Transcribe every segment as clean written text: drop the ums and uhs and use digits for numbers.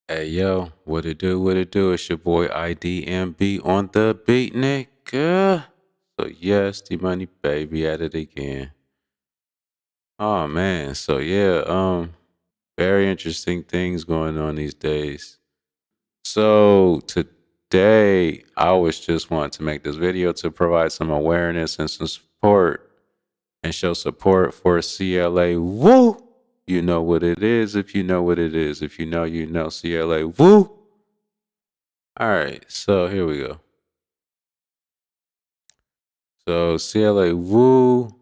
Hey yo, what it do? What it do? It's your boy IDMB on the beat, nigga. So yes, the money baby at it again. Oh man, so yeah, very interesting things going on these days. So today I was just wanting to make this video to provide some awareness and some support and show support for CLAWoo. You know what it is if you know what it is. If you know, you know CLAWoo. All right, so here we go. So CLAWoo,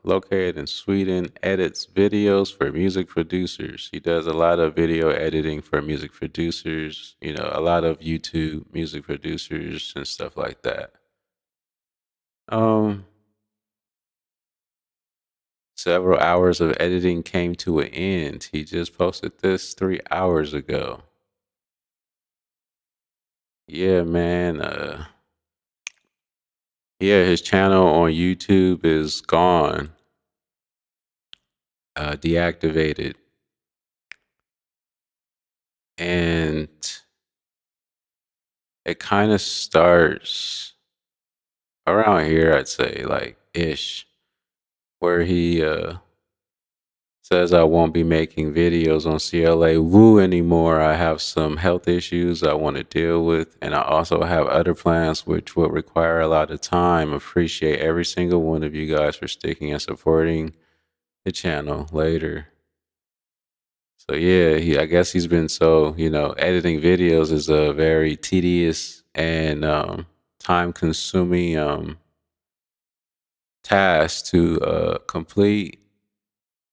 located in Sweden, edits videos for music producers. He does a lot of video editing for music producers, a lot of YouTube music producers and stuff like that. Um, Several hours of editing came to an end. He just posted this 3 hours ago. Yeah, man. Yeah, his channel on YouTube is gone, deactivated. And it kind of starts around here, I'd say, like ish, where he says I won't be making videos on CLAWoo anymore. I have some health issues I want to deal with, and I also have other plans which will require a lot of time. Appreciate every single one of you guys for sticking and supporting the channel later. So yeah, I guess he's been editing videos is a very tedious and time consuming task to complete,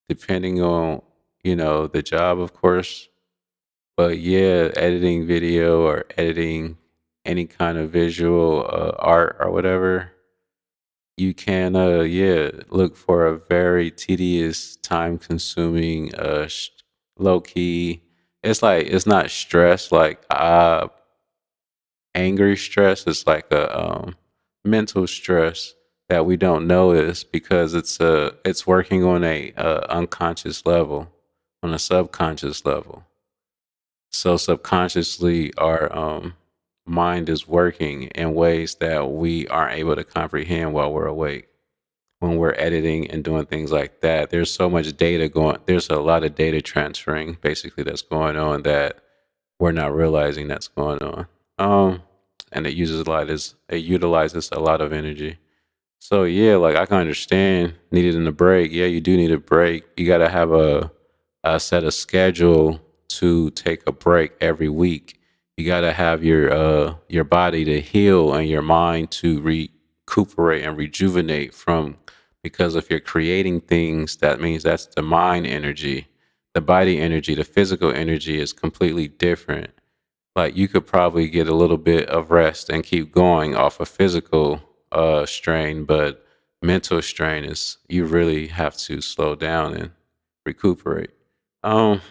depending on the job, of course. But yeah, editing video or editing any kind of visual art or whatever, you can look for a very tedious, time consuming, low key. It's like it's not stress like angry stress. It's like a mental stress that we don't notice because it's working on a unconscious level, on a subconscious level. So subconsciously, our mind is working in ways that we aren't able to comprehend while we're awake. When we're editing and doing things like that, there's so much data going. There's a lot of data transferring, basically, that's going on that we're not realizing that's going on. And it utilizes a lot of energy. So yeah, like I can understand needing a break. Yeah, you do need a break. You got to have a set of schedule to take a break every week. You got to have your body to heal and your mind to recuperate and rejuvenate from, because if you're creating things, that means that's the mind energy. The body energy, the physical energy is completely different. Like you could probably get a little bit of rest and keep going off a physical strain, but mental strain is you really have to slow down and recuperate. Um,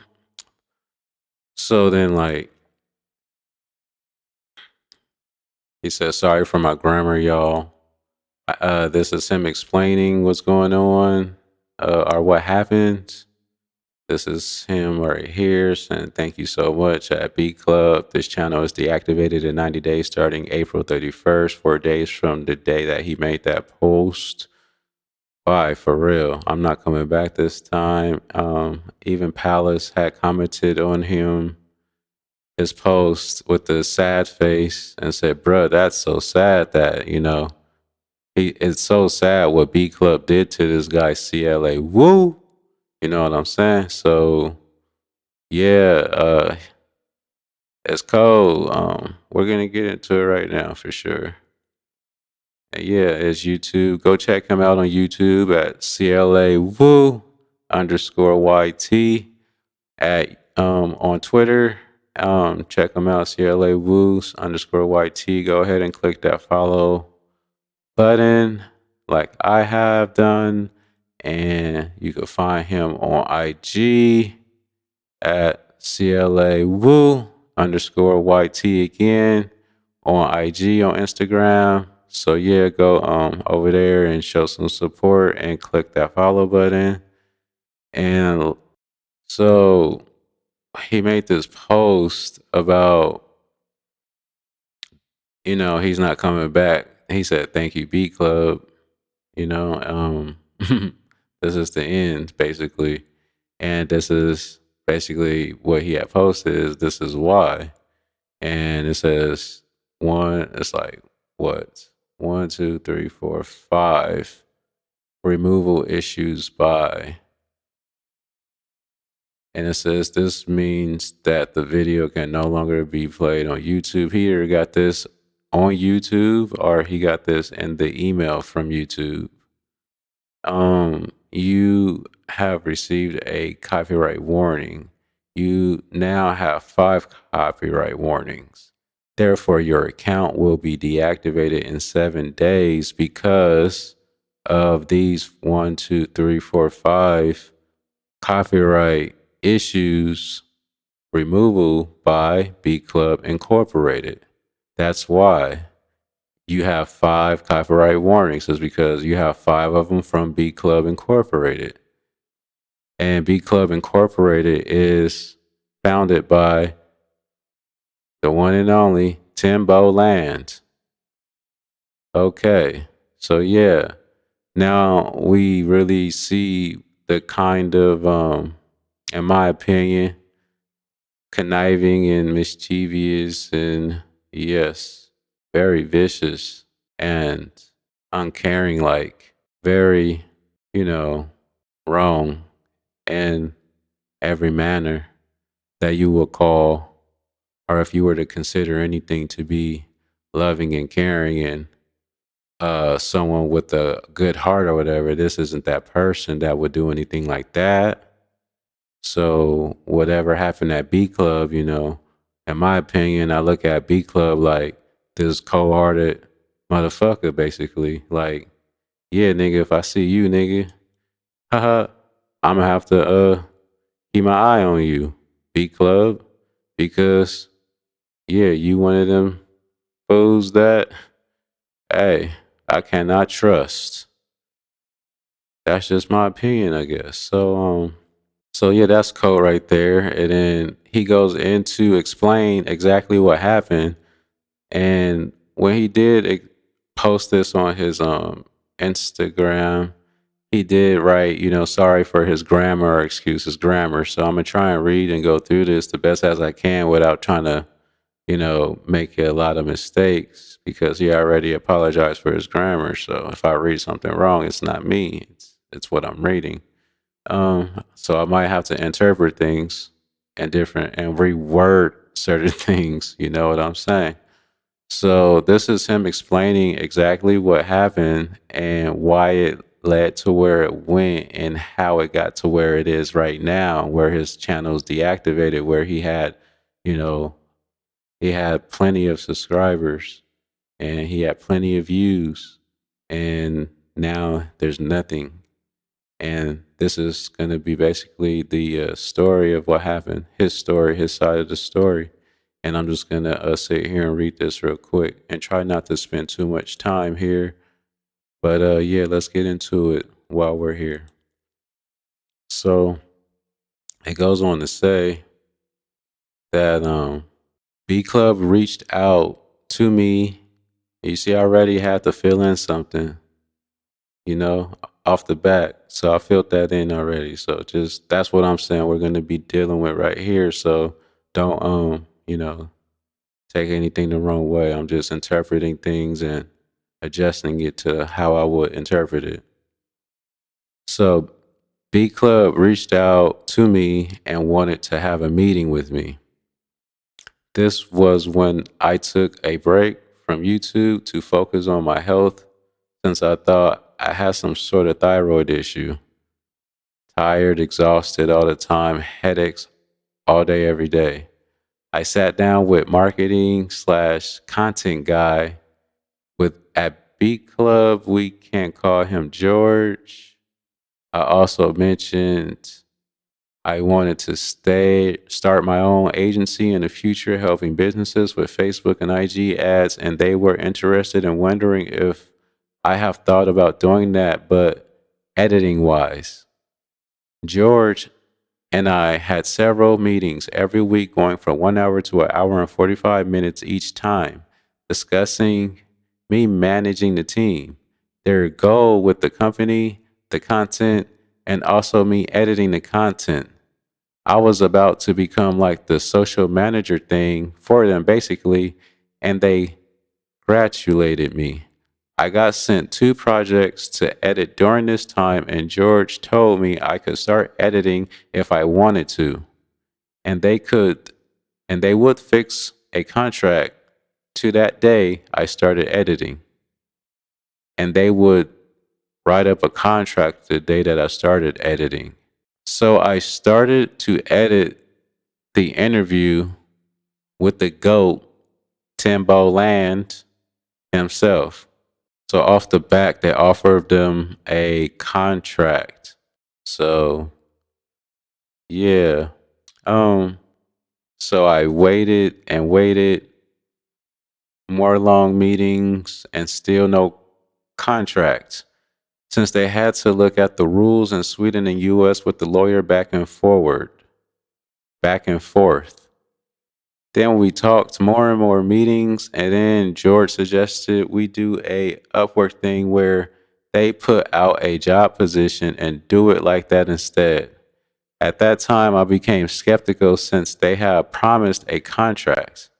so then like he says, sorry for my grammar, y'all. This is him explaining what's going on, or what happened. This is him right here saying thank you so much at Beatclub. This channel is deactivated in 90 days starting April 31st, 4 days from the day that he made that post. Why, for real? I'm not coming back this time. Even Palace had commented on his post with the sad face and said, bruh, that's so sad that, it's so sad what B Club did to this guy, CLAWoo. You know what I'm saying? So yeah, it's cold. We're gonna get into it right now for sure. And yeah, it's YouTube. Go check him out on YouTube at CLAWoo underscore YT at on Twitter. Check him out, CLAWoo underscore YT. Go ahead and click that follow button like I have done. And you can find him on IG at CLAWoo underscore YT again, on IG, on Instagram. So yeah, go over there and show some support and click that follow button. And so he made this post about, he's not coming back. He said, "Thank you, Beatclub." You know, this is the end, basically. And this is basically what he had posted is this is why. And it says it's like what? 1, 2, 3, 4, 5 removal issues by. And it says this means that the video can no longer be played on YouTube. He either got this on YouTube or he got this in the email from YouTube. You have received a copyright warning. You now have 5 copyright warnings. Therefore, your account will be deactivated in 7 days because of these 1, 2, 3, 4, 5 copyright issues removal by Beatclub Incorporated. That's why you have 5 copyright warnings, is because you have 5 of them from Beatclub Incorporated. And Beatclub Incorporated is founded by the one and only Timbo Land. Okay, so yeah, now we really see the kind of, in my opinion, conniving and mischievous and, yes, very vicious and uncaring, like very, wrong in every manner that you would call, or if you were to consider anything to be loving and caring and someone with a good heart or whatever, this isn't that person that would do anything like that. So whatever happened at Beatclub, in my opinion, I look at Beatclub like this cold-hearted motherfucker, basically. Like, yeah, nigga, if I see you, nigga, haha, I'm gonna have to keep my eye on you, Beatclub, because yeah, you one of them fools that, hey, I cannot trust. That's just my opinion, I guess. So yeah, that's code right there. And then he goes in to explain exactly what happened. And when he did post this on his Instagram, he did write, sorry for his grammar or excuse his grammar. So I'm gonna try and read and go through this the best as I can without trying to, make a lot of mistakes because he already apologized for his grammar. So if I read something wrong, it's not me. It's what I'm reading. So I might have to interpret things and reword certain things. You know what I'm saying? So this is him explaining exactly what happened and why it led to where it went and how it got to where it is right now, where his channel's deactivated, where you know, he had plenty of subscribers and he had plenty of views, and now there's nothing. And this is going to be basically the story of what happened, his story, his side of the story. And I'm just going to sit here and read this real quick and try not to spend too much time here. But yeah, let's get into it while we're here. So it goes on to say that Beatclub reached out to me. You see, I already had to fill in something, you know, off the bat. So I filled that in already. So just that's what I'm saying we're gonna be dealing with right here. So don't take anything the wrong way. I'm just interpreting things and adjusting it to how I would interpret it. So Beatclub reached out to me and wanted to have a meeting with me. This was when I took a break from YouTube to focus on my health since I thought I had some sort of thyroid issue. Tired, exhausted all the time, headaches all day, every day. I sat down with marketing/content guy at Beatclub. We can call him George. I also mentioned I wanted to start my own agency in the future, helping businesses with Facebook and IG ads, and they were interested in wondering if I have thought about doing that, but editing wise. George And I had several meetings every week going from 1 hour to an hour and 45 minutes each time, discussing me managing the team, their goal with the company, the content, and also me editing the content. I was about to become like the social manager thing for them, basically, and they gratulated me. I got sent 2 projects to edit during this time, and George told me I could start editing if I wanted to, and they would fix a contract. To that day, I started editing, and they would write up a contract the day that I started editing. So I started to edit the interview with the GOAT, Timbo Land himself. So off the back, they offered them a contract. So yeah. Um, so I waited and waited, more long meetings, and still no contract. Since they had to look at the rules in Sweden and US with the lawyer back and forth. Then we talked more and more meetings, and then George suggested we do a Upwork thing where they put out a job position and do it like that instead. At that time, I became skeptical since they had promised a contract.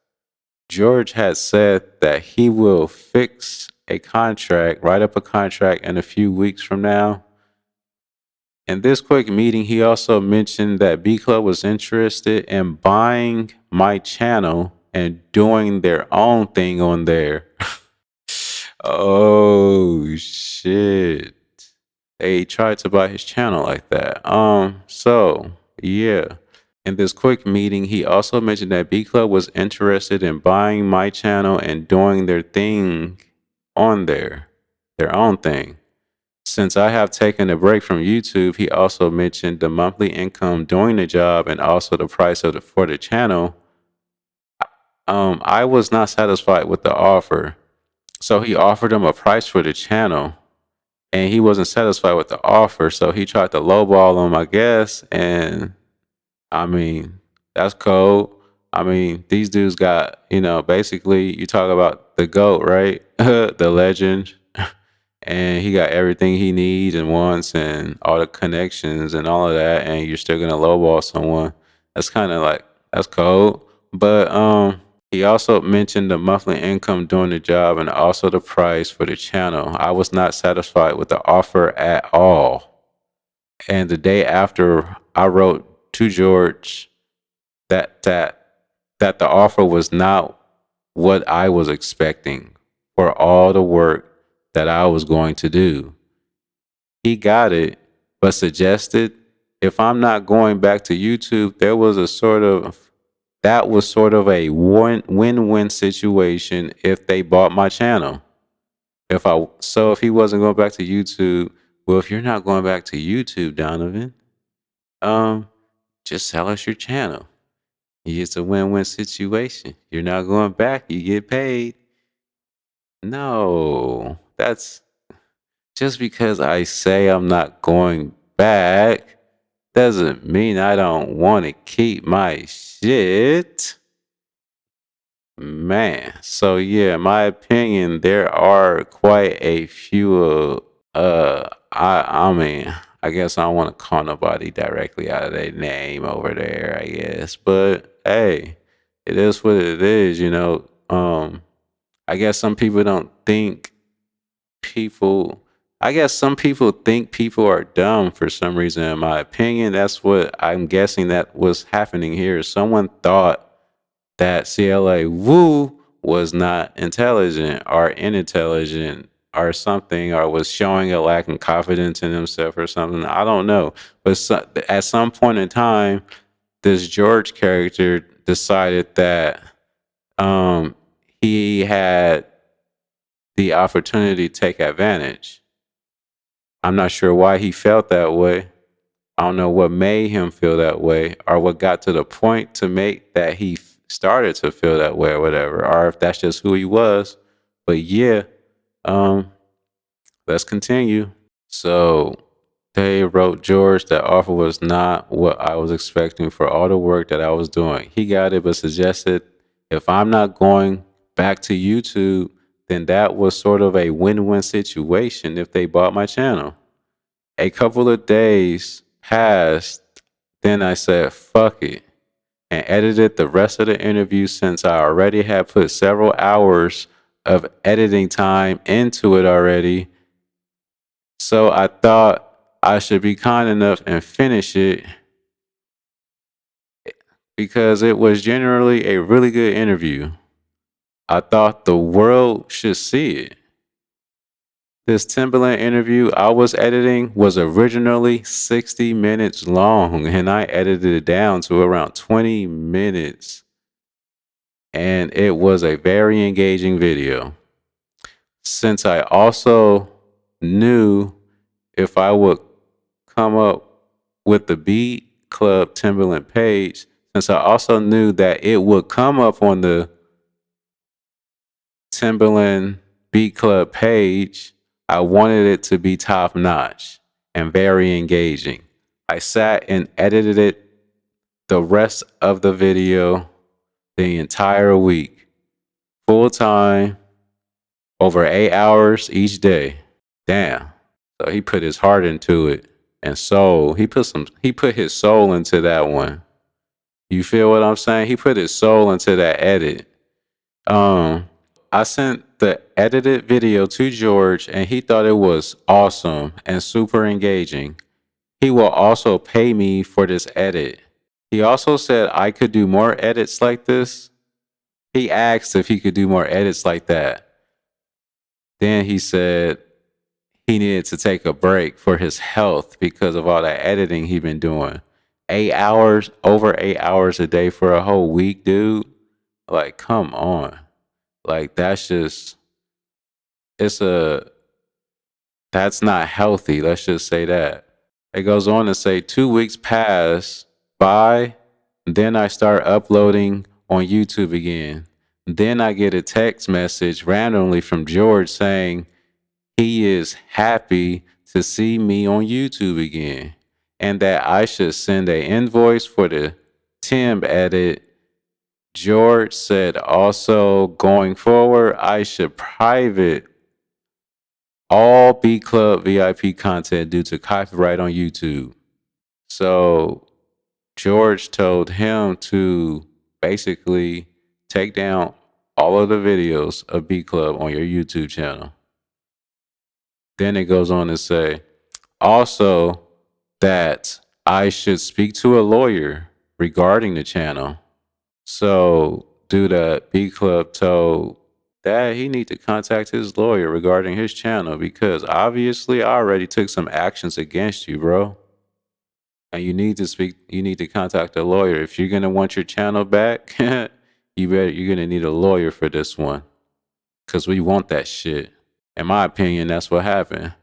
George had said that he will fix a contract, write up a contract in a few weeks from now. In this quick meeting, he also mentioned that Beatclub was interested in buying my channel and doing their own thing on there. Oh shit. They tried to buy his channel like that. So yeah. In this quick meeting, he also mentioned that Beatclub was interested in buying my channel and doing their thing on there, their own thing. Since I have taken a break from YouTube, he also mentioned the monthly income doing the job and also the price of for the channel. I was not satisfied with the offer. So he offered him a price for the channel and he wasn't satisfied with the offer. So he tried to lowball him, I guess. And I mean, that's cold. I mean, these dudes got, basically you talk about the GOAT, right? The legend. And he got everything he needs and wants and all the connections and all of that, and you're still gonna lowball someone. That's kind of like that's cold. But he also mentioned the monthly income doing the job and also the price for the channel. I was not satisfied with the offer at all. And the day after, I wrote to George that the offer was not what I was expecting for all the work that I was going to do. He got it, but suggested if I'm not going back to YouTube, that was sort of a win-win situation if they bought my channel. If he wasn't going back to YouTube, well, if you're not going back to YouTube, Donovan, um, just sell us your channel. It's a win-win situation. You're not going back, you get paid. No, that's just because I say I'm not going back doesn't mean I don't want to keep my shit. Man, so yeah, my opinion, there are quite a few I mean, I guess I don't want to call nobody directly out of their name over there, I guess. But hey, it is what it is, I guess some people don't think people I guess some people think people are dumb for some reason. In my opinion, that's what I'm guessing that was happening here. Someone thought that CLAWoo was not intelligent or unintelligent or something, or was showing a lack of confidence in himself or something. I don't know. But at some point in time, this George character decided that um, he had the opportunity to take advantage. I'm not sure why he felt that way. I don't know what made him feel that way or what got to the point to make that he started to feel that way or whatever, or if that's just who he was. But yeah, um, let's continue. So They wrote George that offer was not what I was expecting for all the work that I was doing. He got it, but suggested if I'm not going back to YouTube, then that was sort of a win-win situation if they bought my channel. A couple of days passed, then I said, fuck it, and edited the rest of the interview since I already had put several hours of editing time into it already. So I thought I should be kind enough and finish it because it was generally a really good interview. I thought the world should see it. This Timberland interview I was editing was originally 60 minutes long, and I edited it down to around 20 minutes. And it was a very engaging video. Since I also knew if I would come up with the Beatclub Timberland page, since I also knew that it would come up on the Timberland Beatclub page, I wanted it to be top notch and very engaging. I sat and edited it the rest of the video the entire week, full time, over 8 hours each day. Damn. So he put his heart into it and soul. He put his soul into that one. You feel what I'm saying? He put his soul into that edit. I sent the edited video to George and he thought it was awesome and super engaging. He will also pay me for this edit. He also said I could do more edits like this. He asked if he could do more edits like that. Then he said he needed to take a break for his health because of all that editing he'd been doing. 8 hours, over 8 hours a day for a whole week, dude. Like, come on. Like, that's not healthy. Let's just say that. It goes on to say 2 weeks pass by, then I start uploading on YouTube again. Then I get a text message randomly from George saying he is happy to see me on YouTube again and that I should send an invoice for the Tim edit. George said also going forward, I should private all Beatclub VIP content due to copyright on YouTube. So George told him to basically take down all of the videos of Beatclub on your YouTube channel. Then it goes on to say also that I should speak to a lawyer regarding the channel. So due to Beatclub told that he need to contact his lawyer regarding his channel because obviously I already took some actions against you, bro. And you need to contact a lawyer. If you're gonna want your channel back, you're gonna need a lawyer for this one. Cause we want that shit. In my opinion, that's what happened.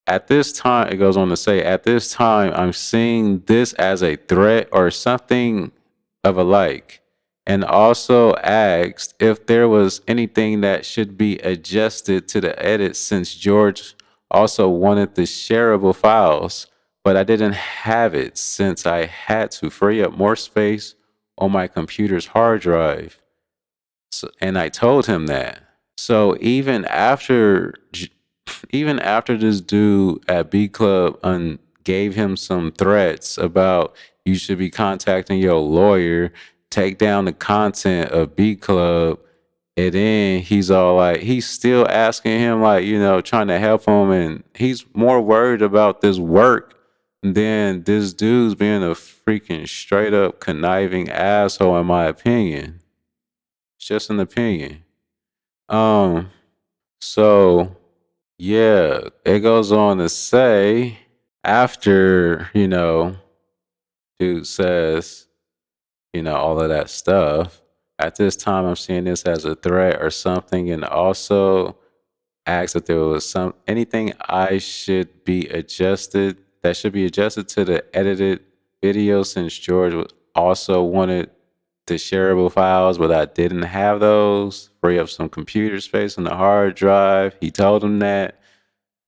At this time, it goes on to say, at this time, I'm seeing this as a threat or something of a like, and also asked if there was anything that should be adjusted to the edit since George also wanted the shareable files, but I didn't have it since I had to free up more space on my computer's hard drive. So, and I told him that. So even after this dude at Beatclub gave him some threats about you should be contacting your lawyer, take down the content of Beatclub, and then he's all like, he's still asking him, like, trying to help him, and he's more worried about this work than this dude's being a freaking straight up conniving asshole, in my opinion. It's just an opinion. So yeah, it goes on to say after, dude says, all of that stuff. At this time, I'm seeing this as a threat or something, and also asked if there was anything I should be adjusted that should be adjusted to the edited video since George also wanted the shareable files, but I didn't have those. Free up some computer space on the hard drive. He told him that.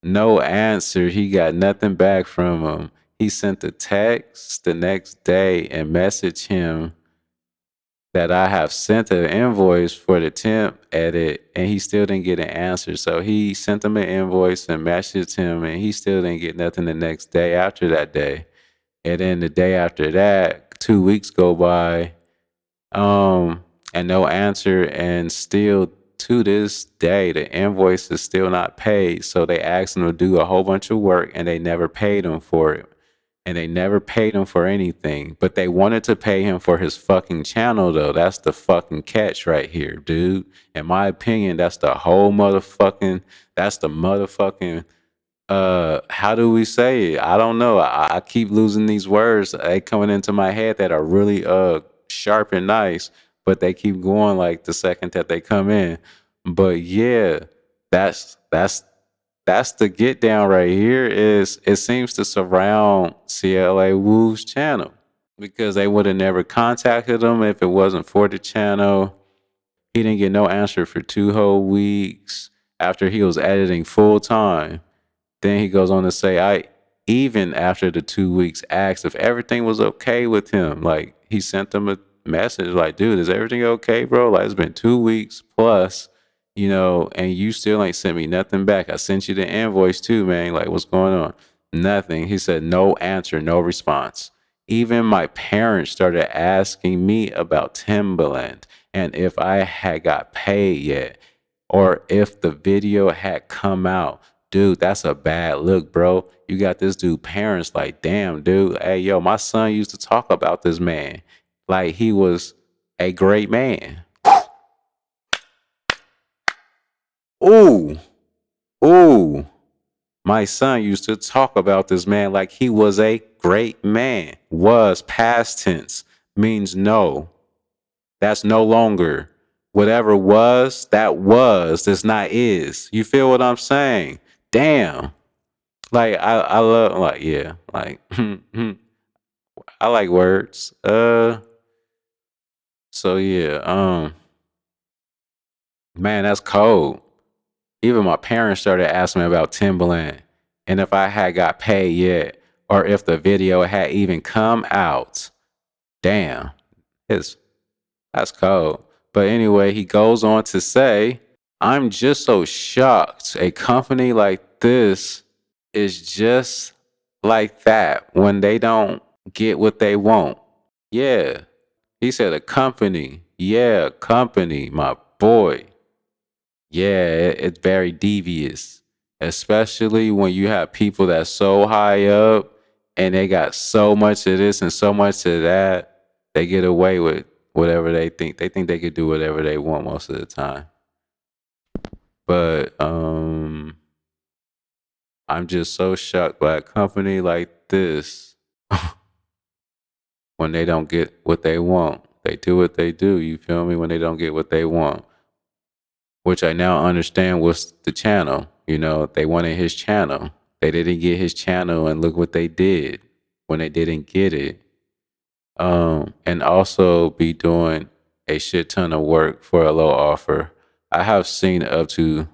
No answer. He got nothing back from him. He sent a text the next day and messaged him that I have sent an invoice for the temp edit, and he still didn't get an answer. So he sent him an invoice and messaged him, and he still didn't get nothing the next day after that day. And then the day after that, 2 weeks go by, and no answer, and still to this day, the invoice is still not paid. So they asked him to do a whole bunch of work, and they never paid him for it. And they never paid him for anything, but they wanted to pay him for his fucking channel, though. That's the fucking catch right here, dude. In my opinion, that's the whole motherfucking, that's the motherfucking, how do we say it? I don't know. I keep losing these words. They coming into my head that are really sharp and nice, but they keep going like the second that they come in. But yeah, that's the get down right here. Is it seems to surround CLAWoo's channel, because they would have never contacted him if it wasn't for the channel. He didn't get no answer for 2 whole weeks after he was editing full time. Then he goes on to say, I even after the 2 weeks asked if everything was okay with him. Like, he sent them a message like, dude, is everything okay, bro? Like, it's been 2 weeks plus, and you still ain't sent me nothing back. I sent you the invoice too, man. Like, what's going on? Nothing. He said, no answer, no response. Even my parents started asking me about Timbaland and if I had got paid yet, or if the video had come out. Dude, that's a bad look, bro. You got this dude parents like, damn, dude. Hey, yo, my son used to talk about this man like he was a great man. Ooh, ooh. My son used to talk about this man like he was a great man. Was past tense means no. That's no longer. Whatever was, that was. That's not is. You feel what I'm saying? Damn. Like I love, like, yeah, like I like words. So yeah, man, that's cold. Even my parents started asking me about Timbaland and if I had got paid yet, or if the video had even come out. Damn, it's that's cold. But anyway, he goes on to say, I'm just so shocked. A company like this is just like that when they don't get what they want. Yeah. He said a company. Yeah, company, my boy. Yeah, it's very devious, especially when you have people that's so high up and they got so much of this and so much of that. They get away with whatever they think. They think they could do whatever they want most of the time. But I'm just so shocked by a company like this. When they don't get what they want, they do what they do. You feel me? When they don't get what they want, which I now understand was the channel. They wanted his channel. They didn't get his channel, and look what they did when they didn't get it. And also be doing a shit ton of work for a low offer. I have seen up to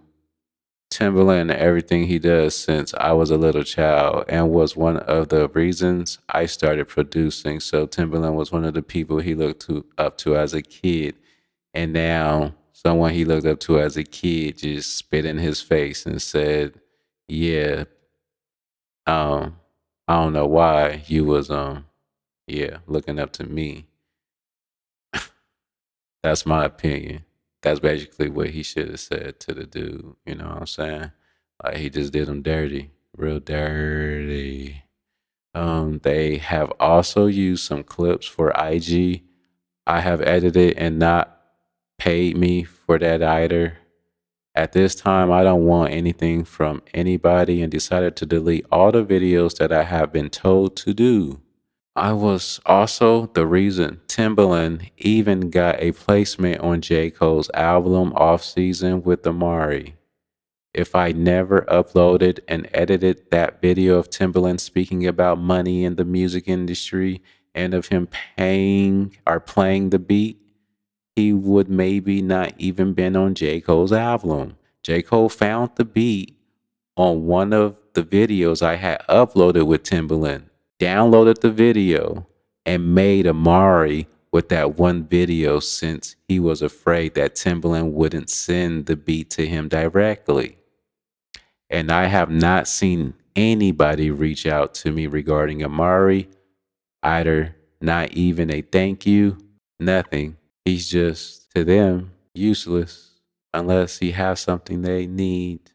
Timberland and everything he does since I was a little child, and was one of the reasons I started producing. So Timberland was one of the people he looked up to as a kid, and now someone he looked up to as a kid just spit in his face and said, "Yeah, um, I don't know why you was yeah, looking up to me." That's my opinion. That's basically what he should have said to the dude. You know what I'm saying? Like, he just did him dirty, real dirty. They have also used some clips for IG. I have edited and not paid me for that either. At this time, I don't want anything from anybody and decided to delete all the videos that I have been told to do. I was also the reason Timbaland even got a placement on J. Cole's album Off Season with Amari. If I never uploaded and edited that video of Timbaland speaking about money in the music industry and of him paying or playing the beat, he would maybe not even been on J. Cole's album. J. Cole found the beat on one of the videos I had uploaded with Timbaland, downloaded the video, and made Amari with that one video since he was afraid that Timbaland wouldn't send the beat to him directly. And I have not seen anybody reach out to me regarding Amari, either not even a thank you, nothing. He's just, to them, useless unless he has something they need.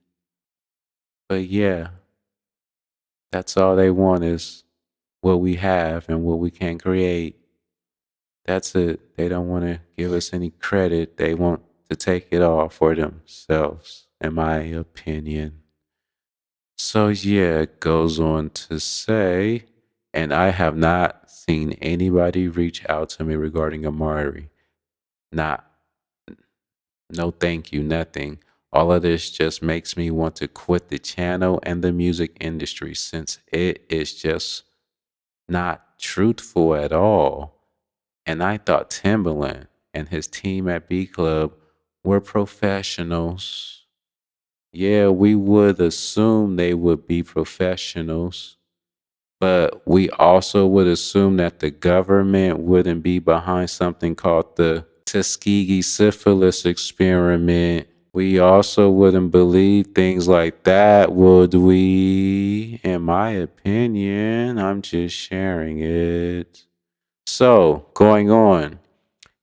But yeah, that's all they want is what we have and what we can create. That's it. They don't want to give us any credit. They want to take it all for themselves, in my opinion. So yeah, it goes on to say, and I have not seen anybody reach out to me regarding Amari. Not, no thank you, nothing. All of this just makes me want to quit the channel and the music industry since it is just not truthful at all. And I thought Timbaland and his team at Beatclub were professionals. Yeah, we would assume they would be professionals, but we also would assume that the government wouldn't be behind something called the Tuskegee syphilis experiment. We also wouldn't believe things like that, would we? In my opinion, I'm just sharing it. So, going on,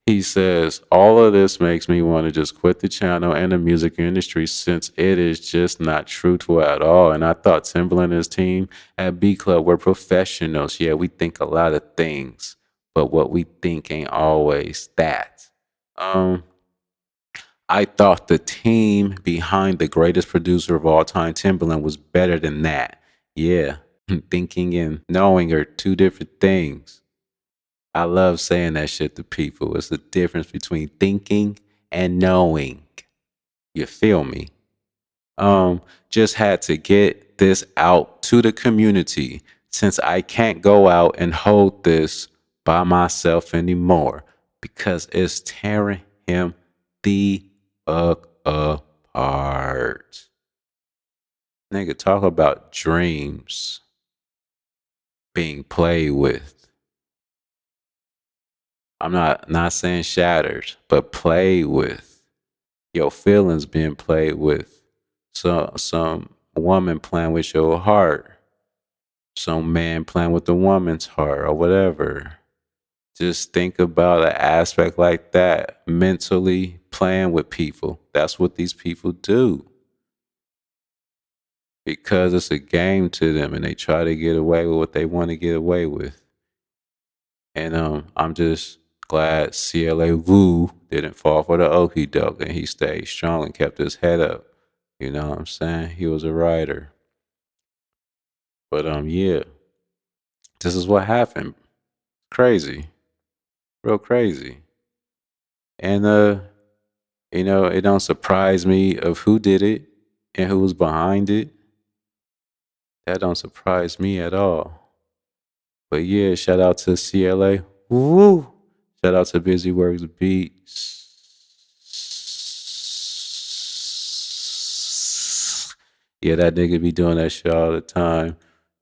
he says, all of this makes me want to just quit the channel and the music industry since it is just not truthful at all. And I thought Timbaland and his team at Beatclub were professionals. Yeah, we think a lot of things, but what we think ain't always that. I thought the team behind the greatest producer of all time, Timbaland, was better than that. Yeah, thinking and knowing are two different things. I love saying that shit to people. It's the difference between thinking and knowing. You feel me? Just had to get this out to the community since I can't go out and hold this by myself anymore because it's tearing him the fuck apart. Nigga, talk about dreams being played with. I'm not saying shattered, but played with. Your feelings being played with. So some woman playing with your heart. Some man playing with the woman's heart or whatever. Just think about an aspect like that. Mentally playing with people. That's what these people do. Because it's a game to them and they try to get away with what they want to get away with. And I'm just glad CLAWoo didn't fall for the okie doke and he stayed strong and kept his head up. You know what I'm saying? He was a writer. But yeah, this is what happened. Crazy. Real crazy. And it don't surprise me of who did it and who was behind it. That don't surprise me at all. But yeah, shout out to CLA. Woo! Shout out to Busy Works Beats. Yeah, that nigga be doing that shit all the time.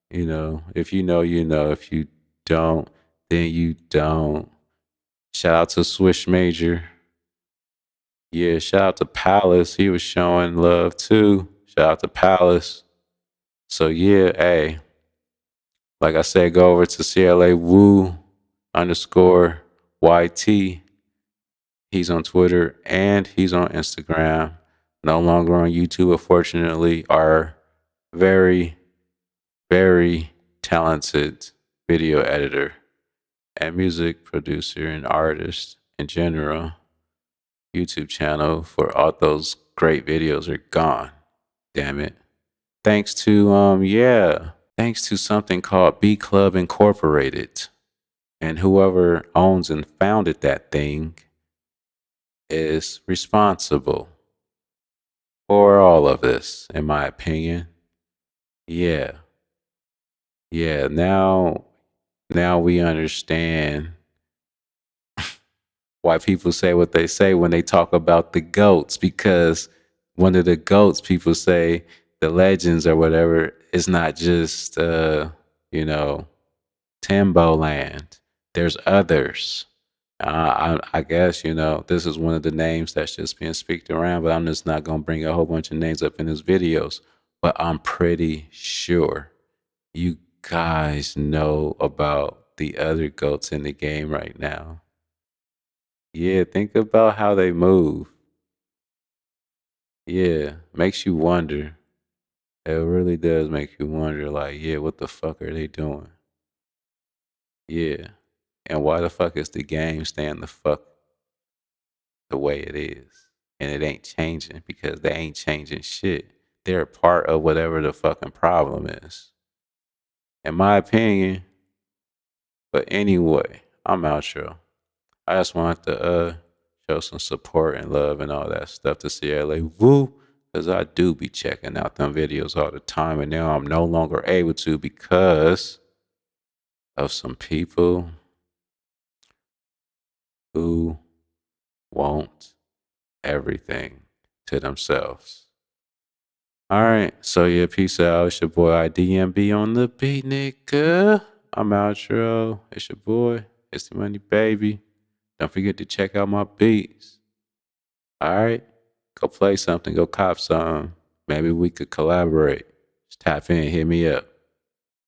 You know, you know. If you don't, then you don't. Shout out to Swish Major. Yeah, shout out to Palace. He was showing love too. Shout out to Palace. So yeah, hey, like I said, go over to CLAWoo underscore YT. He's on Twitter and he's on Instagram. No longer on YouTube, unfortunately. Our very, very talented video editor and music producer and artist in general. YouTube channel for all those great videos are gone. Damn it. Thanks to thanks to something called Beatclub Incorporated. And whoever owns and founded that thing is responsible for all of this, in my opinion. Yeah. Yeah, now we understand why people say what they say when they talk about the goats, because one of the goats people say the legends or whatever, it's not just you know, Timboland. There's others. I guess, this is one of the names that's just being speaked around, but I'm just not gonna bring a whole bunch of names up in his videos. But I'm pretty sure you guys know about the other goats in the game right now. Yeah, think about how they move. Yeah, makes you wonder. It really does make you wonder, like, yeah, what the fuck are they doing? Yeah. And why the fuck is the game staying the fuck the way it is? And it ain't changing because they ain't changing shit. They're a part of whatever the fucking problem is. In my opinion. But anyway, I'm outro. I just wanted to show some support and love and all that stuff to CLAWoo. Because I do be checking out them videos all the time. And now I'm no longer able to because of some people who want everything to themselves. All right. So yeah, peace out. It's your boy IDMB on the beat, nigga. I'm outro. It's your boy. It's the money, baby. Don't forget to check out my beats. All right. Go play something. Go cop something. Maybe we could collaborate. Just tap in. Hit me up.